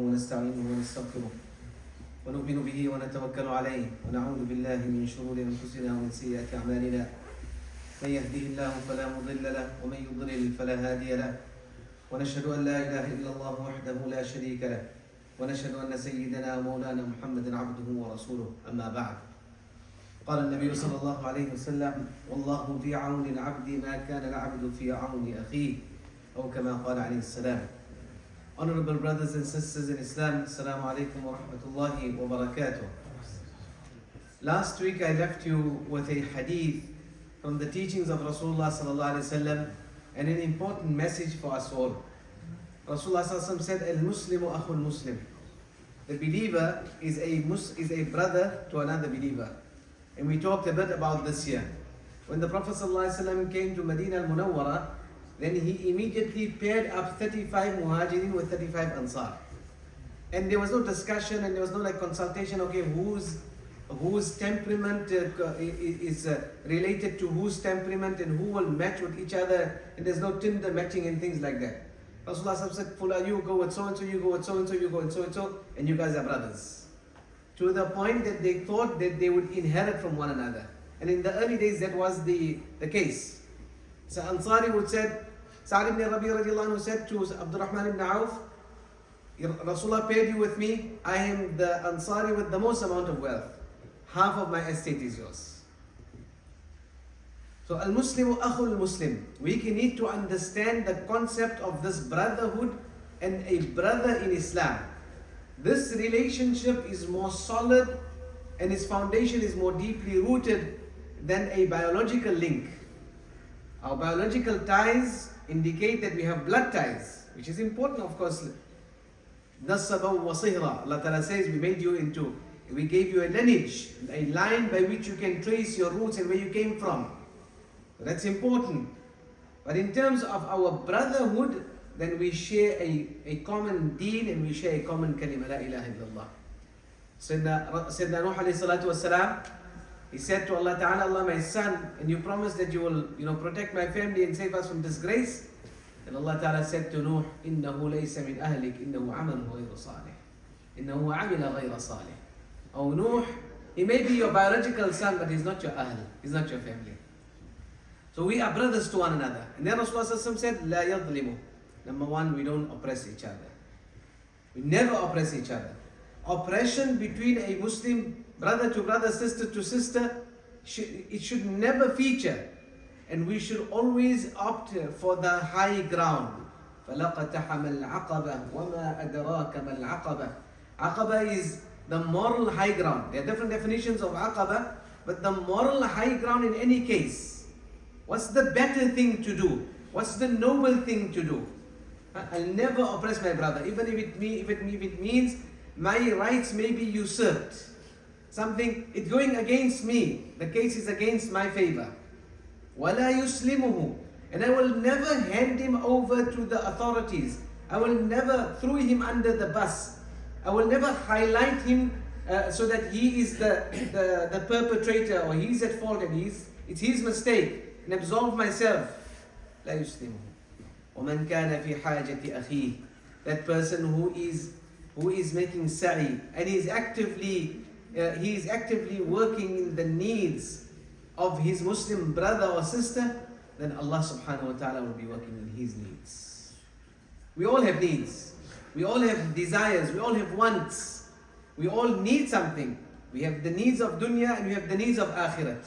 ونستعينه ونستغفره ونؤمن به ونتوكل عليه ونعوذ بالله من شرور أنفسنا ومن سيئات أعمالنا من يهده الله فلا مضل له ومن يضلل فلا هادي له ونشهد أن لا إله إلا الله وحده لا شريك له ونشهد أن سيدنا ومولانا محمدا عبده ورسوله أما بعد قال النبي صلى الله عليه وسلم والله في عون العبد ما كان العبد في عون أخيه أو كما قال عليه السلام. Honorable brothers and sisters in Islam, Assalamu alaikum wa rahmatullahi wa barakatuh. Last week I left you with a hadith from the teachings of Rasulullah sallallahu alaihi wasallam and an important message for us all. Rasulullah sallallahu alaihi wasallam said, "Al-Muslimu akhul Muslim." The believer is a brother to another believer. And we talked a bit about this here. When the Prophet ﷺ came to Medina al-Munawwara, then he immediately paired up 35 Muhajirin with 35 Ansar. And there was no discussion and there was no consultation, okay, whose temperament is related to whose temperament and who will match with each other. And there's no Tinder matching and things like that. Rasulullah said, Fulah, you go with so-and-so, you go with so-and-so, you go with so-and-so, and you guys are brothers. To the point that they thought that they would inherit from one another. And in the early days that was the case. So Ansari would said, Sa'd ibn Rabi radiallahu anhu said to Abdurrahman ibn Auf, Rasulullah paired you with me, I am the Ansari with the most amount of wealth. Half of my estate is yours. So Al-Muslimu akhul Muslim. We need to understand the concept of this brotherhood and a brother in Islam. This relationship is more solid and its foundation is more deeply rooted than a biological link. Our biological ties indicate that we have blood ties, which is important, of course. Nasaba wa sihra. Allah Ta'ala says, we gave you a lineage, a line by which you can trace your roots and where you came from. So that's important. But in terms of our brotherhood, then we share a common deen and we share a common kalima, la ilaha illallah. Sayyidina Nuh alayhi salatu wasalam, he said to Allah Ta'ala, Allah, my son, and you promised that you will protect my family and save us from disgrace. And Allah Ta'ala said to Nuh, innahu laysa min ahlik, innahu amalu ghayra salih. Innahu amila ghayra salih. Oh Nuh, he may be your biological son, but he's not your ahl, he's not your family. So we are brothers to one another. And then Rasulullah said, la yadlimu. Number one, we don't oppress each other. We never oppress each other. Oppression between a Muslim brother to brother, sister to sister, it should never feature. And we should always opt for the high ground. فَلَقَتَحَمَ الْعَقَبَةِ وَمَا أَدْرَاكَ مَا الْعَقَبَةِ. Aqaba is the moral high ground. There are different definitions of Aqaba, but the moral high ground in any case. What's the better thing to do? What's the noble thing to do? I'll never oppress my brother, even if it means my rights may be usurped. It's going against me. The case is against my favor. وَلَا يُسْلِمُهُ. And I will never hand him over to the authorities. I will never throw him under the bus. I will never highlight him so that he is the perpetrator or he's at fault and it's his mistake, and absolve myself. لَا يُسْلِمُهُ. وَمَنْ كَانَ فِي حَاجَةِ أَخِيهِ. That person who is making sa'i and he is actively working in the needs of his Muslim brother or sister, then Allah subhanahu wa ta'ala will be working in his needs. We all have needs. We all have desires. We all have wants. We all need something. We have the needs of dunya and we have the needs of akhirat.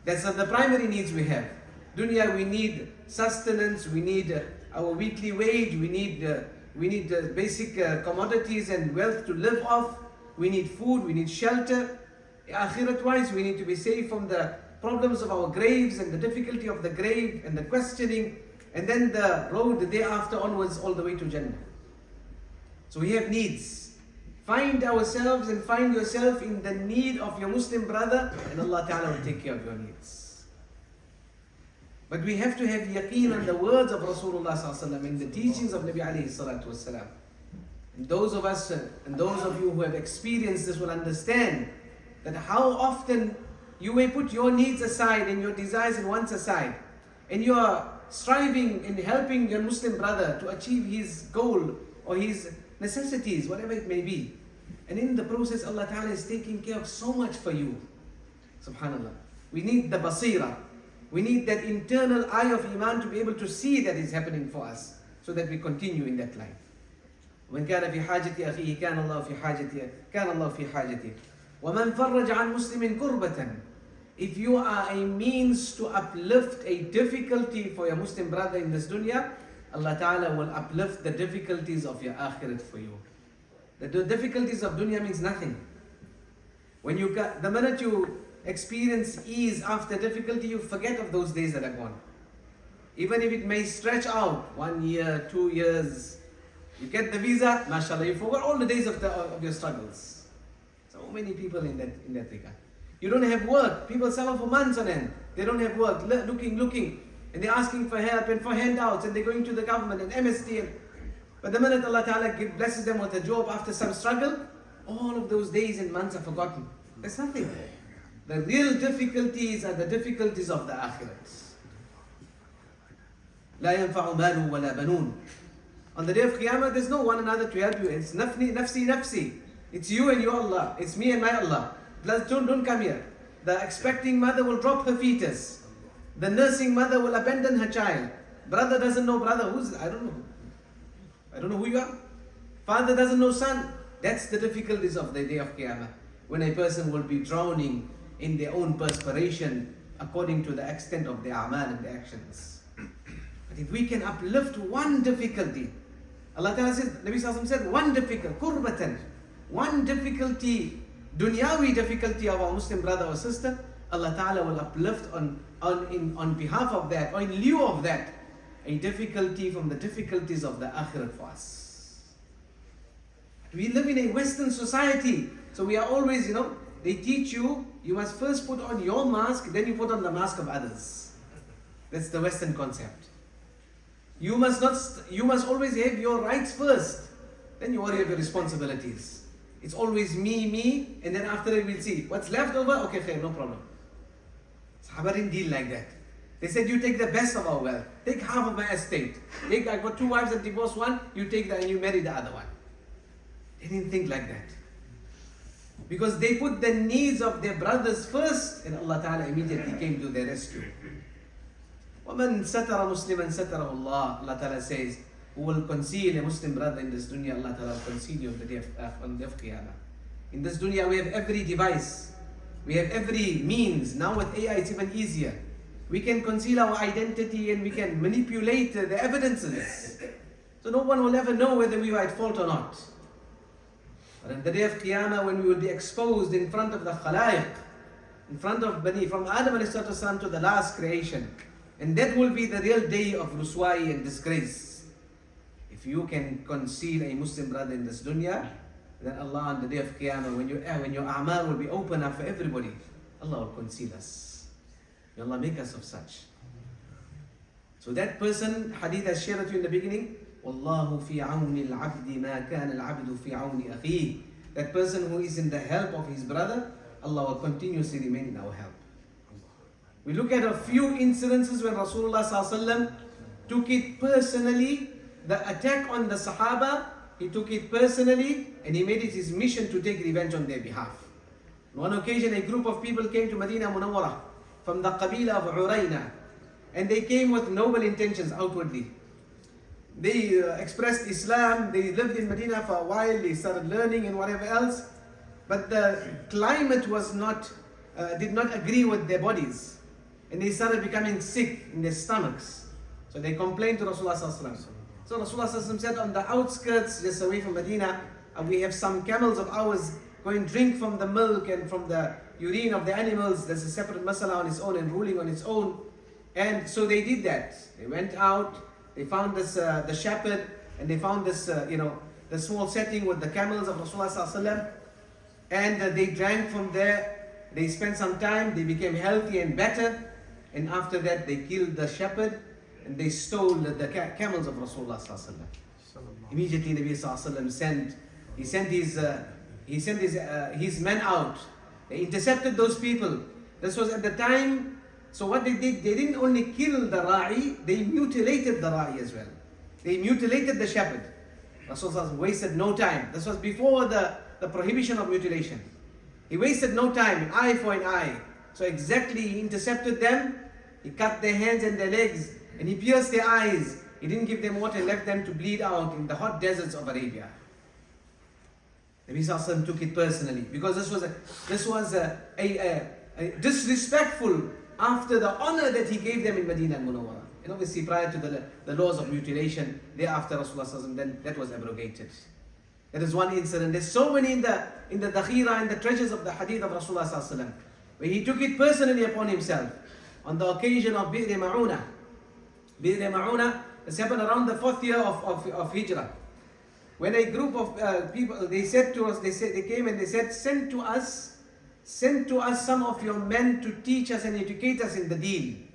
That's the primary needs we have. Dunya, we need sustenance, we need our weekly wage, we need basic commodities and wealth to live off, we need food, we need shelter. Akhirat-wise, we need to be safe from the problems of our graves and the difficulty of the grave and the questioning, and then the road the day after onwards all the way to Jannah. So we have needs. Find ourselves and find yourself in the need of your Muslim brother, and Allah Ta'ala will take care of your needs. But we have to have yaqeen on the words of Rasulullah sallallahu alaihi wasallam and the teachings of Nabi alayhi salatu wasalam. And those of us and those of you who have experienced this will understand that how often you may put your needs aside and your desires and wants aside, and you are striving in helping your Muslim brother to achieve his goal or his necessities, whatever it may be. And in the process, Allah Ta'ala is taking care of so much for you. Subhanallah. We need the basira. We need that internal eye of iman to be able to see that is happening for us, so that we continue in that line. وَمَنْ كَانَ فِي حَاجَةِ أَخِيهِ كَانَ اللَّهُ فِي حَاجَتِهِ وَمَنْ فَرَّجَ عَنْ مُسْلِمٍ كُرْبَةً. If you are a means to uplift a difficulty for your Muslim brother in this dunya, Allah Ta'ala will uplift the difficulties of your akhirat for you. The difficulties of dunya means nothing. When you got, the minute you experience ease after difficulty, you forget of those days that are gone. Even if it may stretch out 1 year, 2 years, you get the visa, mashallah, you forgot all the days of your struggles. So many people in that regard. You don't have work. People suffer for months on end. They don't have work. Looking. And they're asking for help and for handouts. And they're going to the government and MSD. But the minute Allah Ta'ala blesses them with a job after some struggle, all of those days and months are forgotten. There's nothing. The real difficulties are the difficulties of the akhirat. لا ينفع مال ولا بنون. On the day of Qiyamah, there's no one another to help you. It's nafsi. It's you and your Allah. It's me and my Allah. Don't come here. The expecting mother will drop her fetus. The nursing mother will abandon her child. Brother doesn't know brother. I don't know. I don't know who you are. Father doesn't know son. That's the difficulties of the day of Qiyamah. When a person will be drowning in their own perspiration according to the extent of their amal and their actions. But if we can uplift one difficulty, Allah Ta'ala says, Nabi Sallallahu Alaihi Wasallam said, one difficulty, kurbatan, one difficulty, dunyawi difficulty of our Muslim brother or sister, Allah Ta'ala will uplift on behalf of that, or in lieu of that, a difficulty from the difficulties of the akhirat for us. We live in a Western society, so we are always, they teach you, you must first put on your mask, then you put on the mask of others. That's the Western concept. You must always have your rights first, then you worry about your responsibilities. It's always me, and then after that we'll see. What's left over? Okay, fair, no problem. Sahaba didn't deal like that. They said, you take the best of our wealth. Take half of my estate. I got 2 wives and divorced one, you take that and you marry the other one. They didn't think like that. Because they put the needs of their brothers first, and Allah Ta'ala immediately came to their rescue. وَمَنْ سَتَرَ مُسْلِمًا سَتَرَهُ اللَّهُ. Allah Ta'ala says, who will conceal a Muslim brother in this dunya, Allah Ta'ala will conceal you on the day of Qiyamah. In this dunya we have every device. We have every means. Now with AI it's even easier. We can conceal our identity and we can manipulate the evidences. So no one will ever know whether we were at fault or not. But on the day of Qiyamah, when we will be exposed in front of the khalaiq, in front of from Adam a.s. to the last creation, and that will be the real day of ruswai and disgrace. If you can conceal a Muslim brother in this dunya, then Allah on the day of Qiyamah, when your a'mal will be open up for everybody, Allah will conceal us. May Allah make us of such. So that person, hadith I shared with you in the beginning, وَاللَّهُ فِي عَوْنِ الْعَبْدِ مَا كَانَ الْعَبْدُ فِي عَوْنِ أَخِيهِ. That person who is in the help of his brother, Allah will continuously remain in our help. We look at a few incidences when Rasulullah ﷺ took it personally, the attack on the Sahaba, he took it personally and he made it his mission to take revenge on their behalf. On one occasion, a group of people came to Medina Munawwarah from the Qabila of Urayna, and they came with noble intentions outwardly. They expressed Islam, they lived in Medina for a while, they started learning and whatever else, but the climate was did not agree with their bodies, and they started becoming sick in their stomachs. So they complained to Rasulullah ﷺ. So Rasulullah ﷺ said, on the outskirts, just away from Medina, we have some camels of ours, go and drink from the milk and from the urine of the animals. There's a separate masala on its own and ruling on its own. And so they did that. They went out, they found this the shepherd, and they found this the small setting with the camels of Rasulullah ﷺ, and they drank from there. They spent some time, they became healthy and better, and after that they killed the shepherd and they stole the camels of Rasulullah ﷺ. Immediately Nabi ﷺ sent his men out. They intercepted those people. This was at the time. So what they did, they didn't only kill the ra'i, they mutilated the ra'i as well. They mutilated the shepherd. Rasulullah wasted no time. This was before the prohibition of mutilation. He wasted no time, an eye for an eye. So exactly he intercepted them, he cut their hands and their legs, and he pierced their eyes. He didn't give them water, left them to bleed out in the hot deserts of Arabia. Nabi Sallallahu took it personally because this was a disrespectful after the honor that he gave them in Medina al-Munawwara. And obviously prior to the laws of mutilation, thereafter Rasulullah then that was abrogated. That is one incident. There's so many in the dakhira and the treasures of the hadith of Rasulullah Sallallahu where he took it personally upon himself. On the occasion of Bi'r Ma'una. Bi'r Ma'una, this happened around the 4th year of Hijrah. When a group of people, they said to us, they came and they said, send to us some of your men to teach us and educate us in the deen.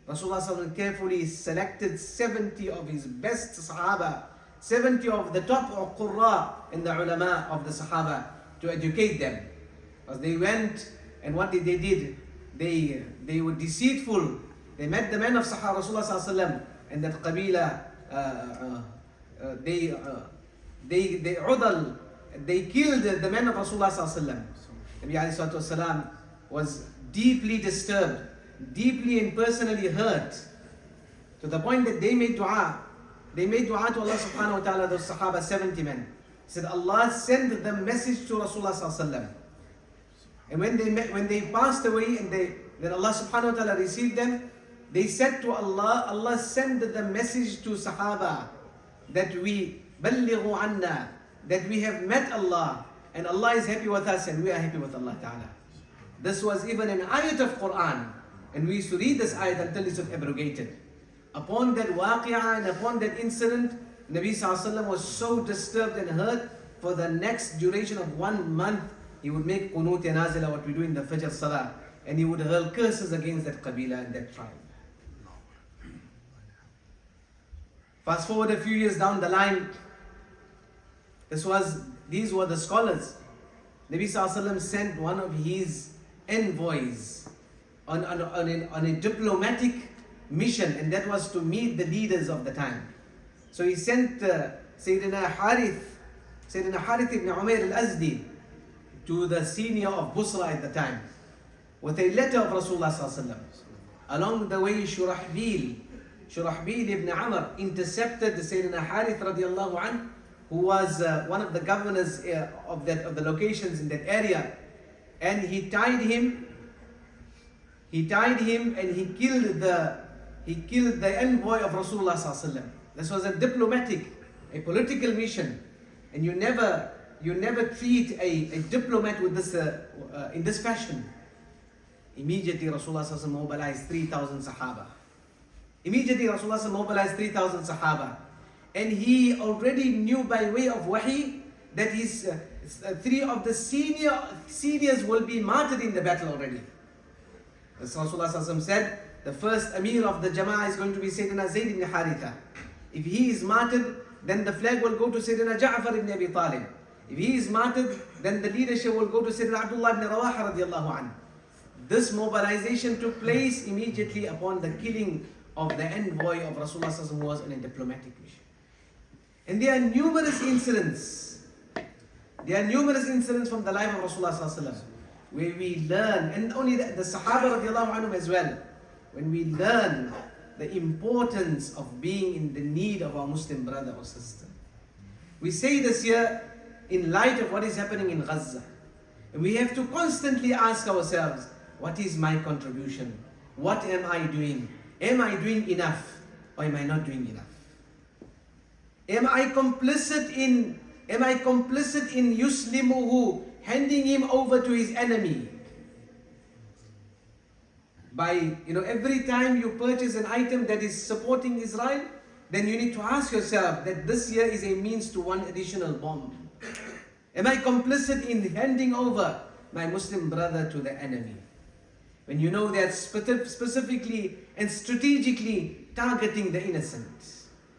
Rasulullah carefully selected 70 of his best Sahaba, 70 of the top Qur'an and the ulama of the Sahaba to educate them. Because they went and what they did? They were deceitful. They met the men of Sahaba Rasulullah and that Qabila, they killed the men of Rasulullah Sallallahu Nabi Wasallam was deeply disturbed, deeply and personally hurt, to the point that they made dua. They made dua to Allah subhanahu wa ta'ala, those Sahaba, 70 men. He said, Allah sent the message to Rasulullah Sallallahu. And when they passed away and then Allah subhanahu wa ta'ala received them, they said to Allah, Allah sent the message to Sahaba that we بَلِّغُوا عَنَّا, that we have met Allah and Allah is happy with us and we are happy with Allah Ta'ala. This was even an ayat of Qur'an, and we used to read this ayat until it was abrogated. Upon that waqi'ah and upon that incident, Nabi Sallallahu was so disturbed and hurt. For the next duration of 1 month, he would make qunut nazila, what we do in the Fajr Salah, and he would hurl curses against that Qabila and that tribe. Fast forward a few years down the line, these were the scholars. Nabi Sallallahu sent one of his envoys on a diplomatic mission, and that was to meet the leaders of the time. So he sent Sayyidina Harith ibn Umair al-Azdi to the senior of Busra at the time with a letter of Rasulullah Sallallahu. Along the way, Shurahbil ibn Amr intercepted Sayyidina Harith radiallahu anhu, who was one of the governors of the locations in that area, and he tied him and he killed the envoy of Rasulullah Sallallahu. This was a political mission, and you never treat a diplomat with this in this fashion. Immediately Rasulullah Sallallahu mobilized 3,000 Sahaba. And he already knew by way of wahi that his 3 of the seniors will be martyred in the battle already. As Rasulullah Sallallahu said, the first Amir of the Jama'ah is going to be Sayyidina Zayd ibn Haritha. If he is martyred, then the flag will go to Sayyidina Ja'far ibn Abi Talib. If he is martyred, then the leadership will go to Sayyidina Abdullah ibn Rawaha radiallahu anhu. This mobilization took place immediately upon the killing of the envoy of Rasulullah Sallallahu who was on a diplomatic mission. And there are numerous incidents from the life of Rasulullah Sallallahu where we learn, and only the Sahaba radiallahu anhum as well, when we learn the importance of being in the need of our Muslim brother or sister. We say this here in light of what is happening in Gaza. And we have to constantly ask ourselves, what is my contribution? What am I doing? Am I doing enough or am I not doing enough? Am I complicit in yuslimuhu, handing him over to his enemy? By, every time you purchase an item that is supporting Israel, then you need to ask yourself that this year is a means to one additional bomb. Am I complicit in handing over my Muslim brother to the enemy? When you know that specifically and strategically targeting the innocent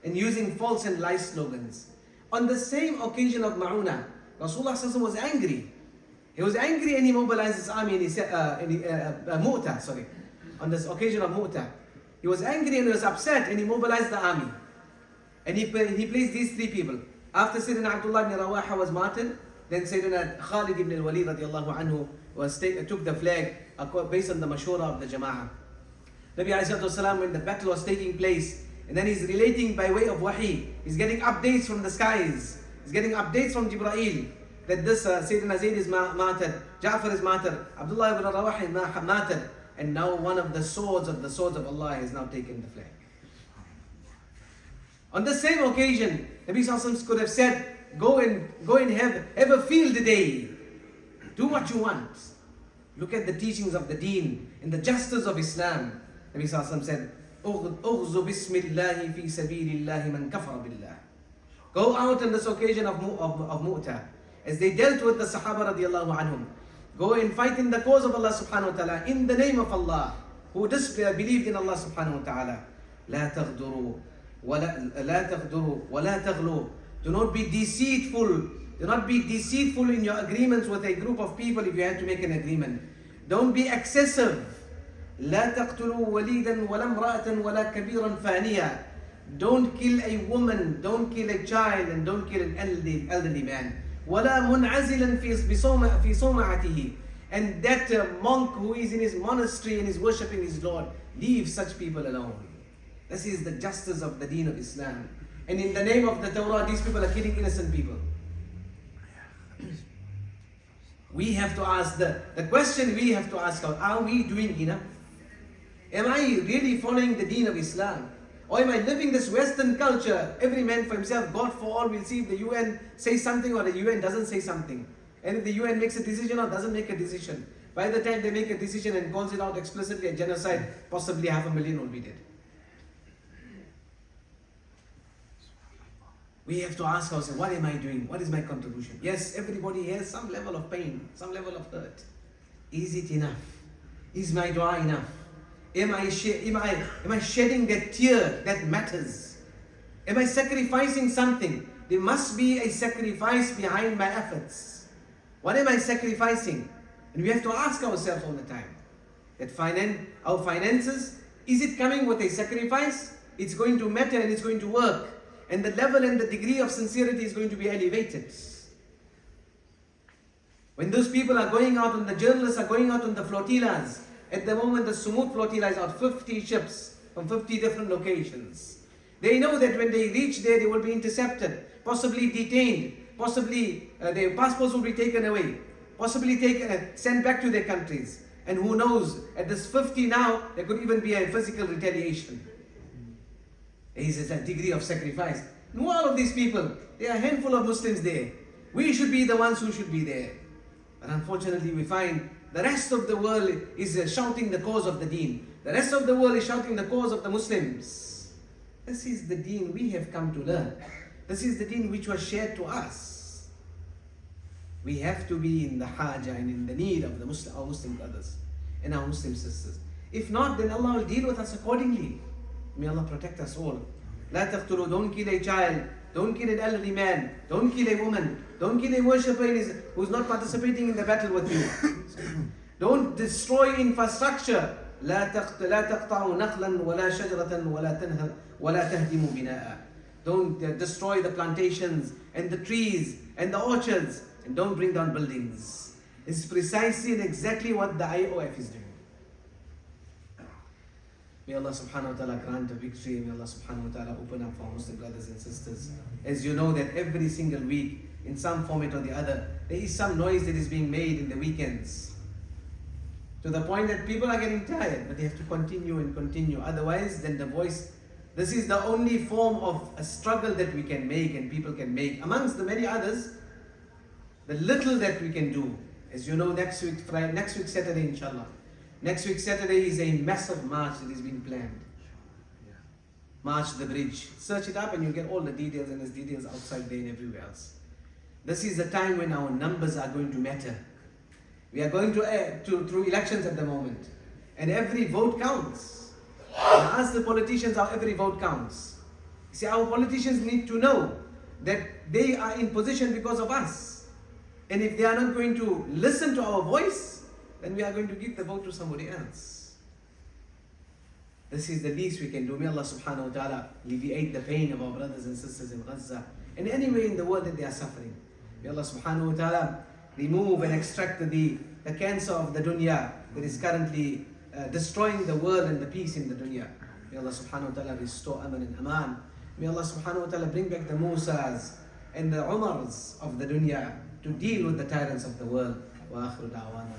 and using false and lie slogans. On the same occasion of Ma'una, Rasulullah ﷺ was angry. He was angry and he mobilized his army and he said, Mu'tah, on this occasion of Mu'tah. He was angry and he was upset and he mobilized the army. And he placed these 3 people. After Sayyidina Abdullah ibn Rawaha was martyred, then Sayyidina Khalid ibn al-Walid radiallahu anhu took the flag based on the mashura of the Jama'ah. Nabi alayhi when the battle was taking place, and then he's relating by way of wahi, he's getting updates from the skies, he's getting updates from Jibreel, that this Sayyidina Zayd is martyred, Ja'far is martyred, Abdullah ibn Rawaha is martyred, and now one of the swords of Allah has now taken the flag. On the same occasion, Nabi Sallallahu could have said, go and have a field day. Do what you want. Look at the teachings of the deen and the justice of Islam. Nabi Sallallahu said, "Ughzu bismillahi fi sabilillahi man kafara billah." Go out on this occasion of Mu'tah, as they dealt with the Sahaba radiallahu anhum. Go and fight in the cause of Allah subhanahu wa ta'ala, in the name of Allah, who believed in Allah subhanahu wa ta'ala. لا تغدروا ولا تغلوا. Do not be deceitful. Do not be deceitful in your agreements with a group of people if you have to make an agreement. Don't be excessive. لا تقتلوا وليدا ولا امرأة ولا كبيرا فانيا. Don't kill a woman, don't kill a child, and don't kill an elderly man. ولا منعزلا في صومعته. And that monk who is in his monastery and is worshipping his Lord, leave such people alone. This is the justice of the deen of Islam. And in the name of the Torah, these people are killing innocent people. We have to ask the question we have to ask, are we doing enough? Am I really following the deen of Islam? Or am I living this Western culture, every man for himself, God for all? We'll see if the UN says something or the UN doesn't say something. And if the UN makes a decision or doesn't make a decision. By the time they make a decision and calls it out explicitly a genocide, possibly 500,000 will be dead. We have to ask ourselves, what am I doing? What is my contribution? Yes, everybody has some level of pain, some level of hurt. Is it enough? Is my dua enough? Am I shedding that tear that matters? Am I sacrificing something? There must be a sacrifice behind my efforts. What am I sacrificing? And we have to ask ourselves all the time, that our finances, is it coming with a sacrifice? It's going to matter and it's going to work. And the level and the degree of sincerity is going to be elevated. When those people are going out, and the journalists are going out on the flotillas, at the moment the Sumut flotilla is out, 50 ships from 50 different locations. They know that when they reach there, they will be intercepted, possibly detained, possibly their passports will be taken away, possibly sent back to their countries. And who knows, at this 50 now, there could even be a physical retaliation. There is a degree of sacrifice. And all of these people, there are a handful of Muslims there. We should be the ones who should be there. But unfortunately, we find the rest of the world is shouting the cause of the deen. The rest of the world is shouting the cause of the Muslims. This is the deen we have come to learn. This is the deen which was shared to us. We have to be in the haja and in the need of our Muslim brothers and our Muslim sisters. If not, then Allah will deal with us accordingly. May Allah protect us all. لا تقتلوا, don't kill a child, don't kill an elderly man, don't kill a woman, don't kill a worshipper who's not participating in the battle with you. Don't destroy infrastructure. لا تقطعوا نخلا ولا شجرة ولا تهدموا بناء. Don't destroy the plantations and the trees and the orchards, and don't bring down buildings. It's precisely and exactly what the IOF is doing. May Allah subhanahu wa ta'ala grant a victory. May Allah subhanahu wa ta'ala open up for our Muslim brothers and sisters. As you know that every single week, in some format or the other, there is some noise that is being made in the weekends. To the point that people are getting tired, but they have to continue and continue. Otherwise, then the voice, this is the only form of a struggle that we can make and people can make. Amongst the many others, the little that we can do. As you know, next week Saturday, inshallah. Next week Saturday is a massive march that is being planned. March the bridge. Search it up and you get all the details, and there's details outside there and everywhere else. This is the time when our numbers are going to matter. We are going through elections at the moment, and every vote counts. And ask the politicians how every vote counts. See, our politicians need to know that they are in position because of us. And if they are not going to listen to our voice, then we are going to give the vote to somebody else. This is the least we can do. May Allah subhanahu wa ta'ala alleviate the pain of our brothers and sisters in Gaza in any way in the world that they are suffering. May Allah subhanahu wa ta'ala remove and extract the cancer of the dunya that is currently destroying the world and the peace in the dunya. May Allah subhanahu wa ta'ala restore aman and aman. May Allah subhanahu wa ta'ala bring back the Musas and the Umars of the dunya to deal with the tyrants of the world. Wa akhiru da'wana.